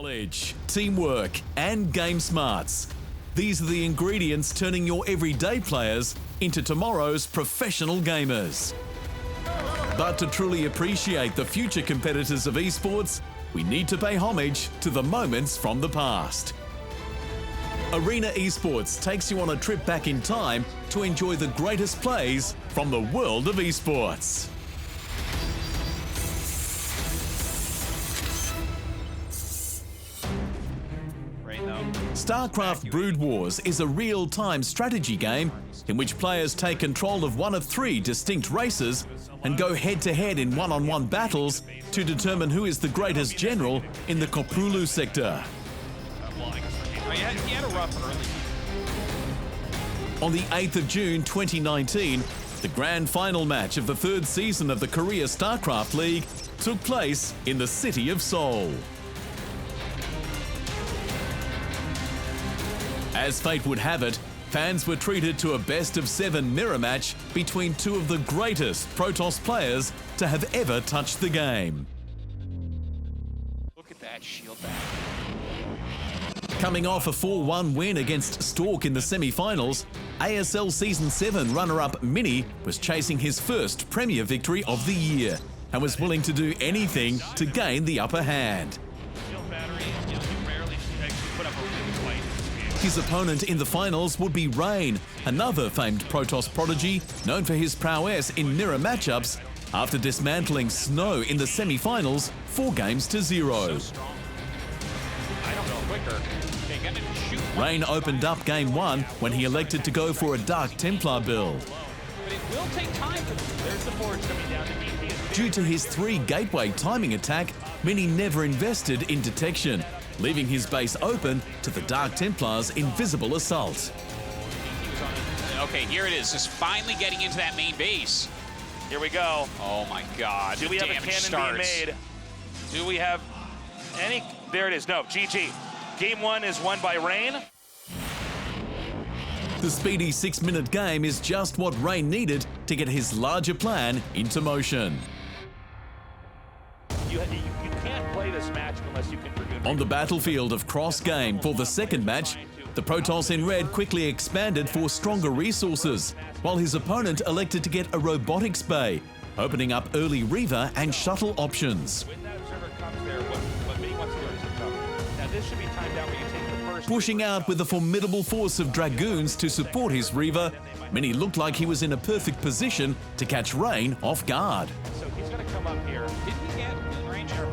Knowledge, teamwork, and game smarts. These are the ingredients turning your everyday players into tomorrow's professional gamers. But to truly appreciate the future competitors of esports, we need to pay homage to the moments from the past. Arena Esports takes you on a trip back in time to enjoy the greatest plays from the world of esports. Starcraft Brood Wars is a real-time strategy game in which players take control of one of 3 distinct races and go head-to-head in one-on-one battles to determine who is the greatest general in the Koprulu sector. On the 8th of June 2019, the grand final match of the 3rd season of the Korean Starcraft League took place in the city of Seoul. As fate would have it, fans were treated to a best-of-7 mirror match between 2 of the greatest Protoss players to have ever touched the game. Look at that shield back. Coming off a 4-1 win against Stork in the semi-finals, ASL Season 7 runner-up Mini was chasing his first Premier victory of the year and was willing to do anything to gain the upper hand. His opponent in the finals would be Rain, another famed Protoss prodigy known for his prowess in mirror matchups after dismantling Snow in the semi-finals 4-0. Rain opened up Game 1 when he elected to go for a Dark Templar build. Due to his 3 gateway timing attack, Mini never invested in detection, leaving his base open to the Dark Templar's invisible assault. Okay, here it is, just finally getting into that main base. Here we go. Oh my god, do we have a cannon being made? Do we have any? There it is, no, GG. Game 1 is won by Rain. The speedy 6-minute game is just what Rain needed to get his larger plan into motion. You can't play this match unless you can. On the battlefield of Cross Game for the second match, the Protoss in red quickly expanded for stronger resources, while his opponent elected to get a robotics bay, opening up early Reaver and shuttle options. Pushing out with a formidable force of Dragoons to support his Reaver, Mini looked like he was in a perfect position to catch Rain off guard. So he's going to come up here.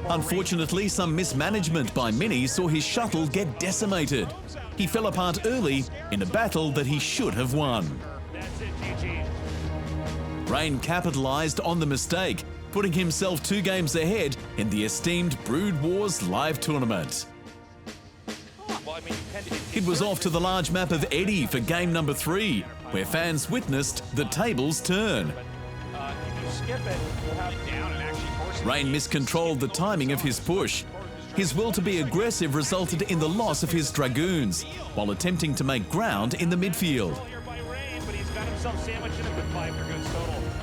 Unfortunately, some mismanagement by Mini saw his shuttle get decimated. He fell apart early in a battle that he should have won. Rain capitalized on the mistake, putting himself 2 games ahead in the esteemed Brood Wars live tournament. It was off to the large map of Eddy for game number 3, where fans witnessed the tables turn. Rain miscontrolled the timing of his push. His will to be aggressive resulted in the loss of his Dragoons, while attempting to make ground in the midfield.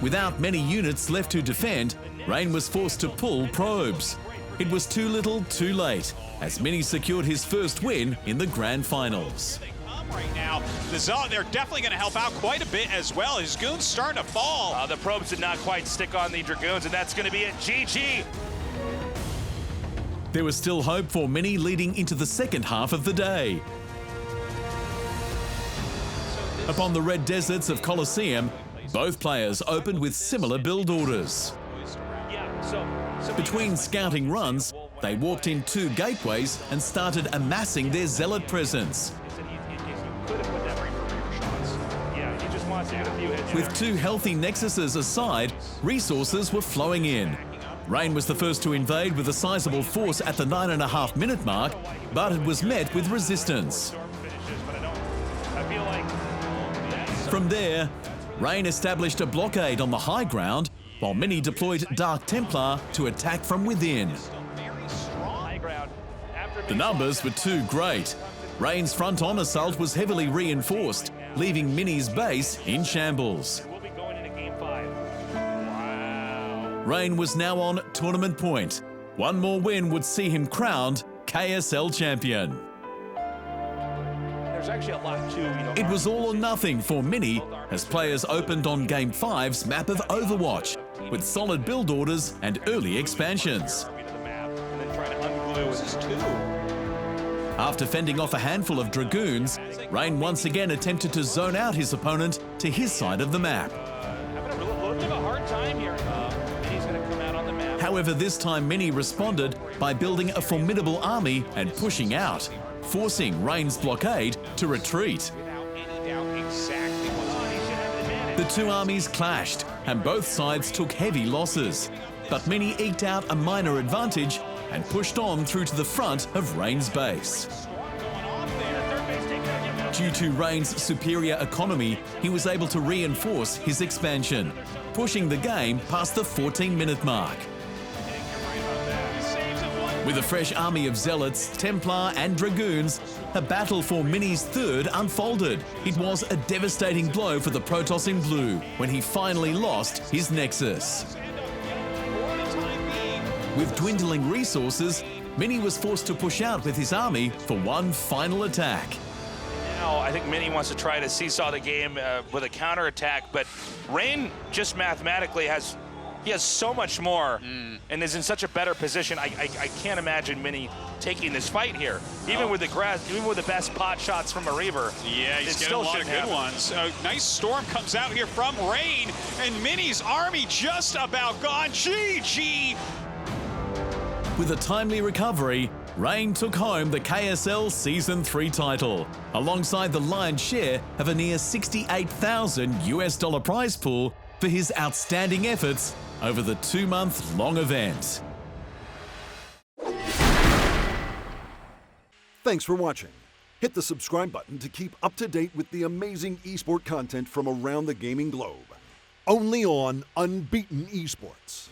Without many units left to defend, Rain was forced to pull probes. It was too little, too late, as Mini secured his first win in the grand finals. Right now, the Zone, they're definitely going to help out quite a bit as well. His goons starting to fall. The probes did not quite stick on the Dragoons, and that's going to be it. GG. There was still hope for Mini leading into the second half of the day. Upon the red deserts of Colosseum, both players opened with similar build orders. Between scouting runs, they walked in 2 gateways and started amassing their zealot presence. With 2 healthy nexuses aside, resources were flowing in. Rain was the first to invade with a sizable force at the 9.5-minute mark, but it was met with resistance. From there, Rain established a blockade on the high ground, while Mini deployed Dark Templar to attack from within. The numbers were too great. Rain's front-on assault was heavily reinforced, leaving Mini's base in shambles. Rain was now on tournament point. One more win would see him crowned KSL champion. There's actually a lot to, It was all or nothing for Mini as players opened on Game 5's map of Overwatch with solid build orders and early expansions. After fending off a handful of Dragoons, Rain once again attempted to zone out his opponent to his side of the map. Having a little bit of a hard time here. Mini's going to come out on the map. However, this time Mini responded by building a formidable army and pushing out, forcing Rain's blockade to retreat. Without any doubt exactly what's on. He should have an advantage. The two armies clashed and both sides took heavy losses, but Mini eked out a minor advantage and pushed on through to the front of Rain's base. Due to Rain's superior economy, he was able to reinforce his expansion, pushing the game past the 14-minute mark. With a fresh army of Zealots, Templar and Dragoons, a battle for Mini's third unfolded. It was a devastating blow for the Protoss in blue when he finally lost his Nexus. With dwindling resources, Mini was forced to push out with his army for one final attack. Now, I think Mini wants to try to seesaw the game with a counterattack, but Rain just mathematically has so much more and is in such a better position. I can't imagine Mini taking this fight here. Even with the grass, even with the best pot shots from a Reaver. Yeah, he's getting a lot of good ones. A nice storm comes out here from Rain, and Mini's army just about gone. GG! With a timely recovery, Rain took home the KSL Season 3 title, alongside the lion's share of a near $68,000 prize pool for his outstanding efforts over the 2-month-long event. Thanks for watching. Hit the subscribe button to keep up to date with the amazing esport content from around the gaming globe. Only on Unbeaten Esports.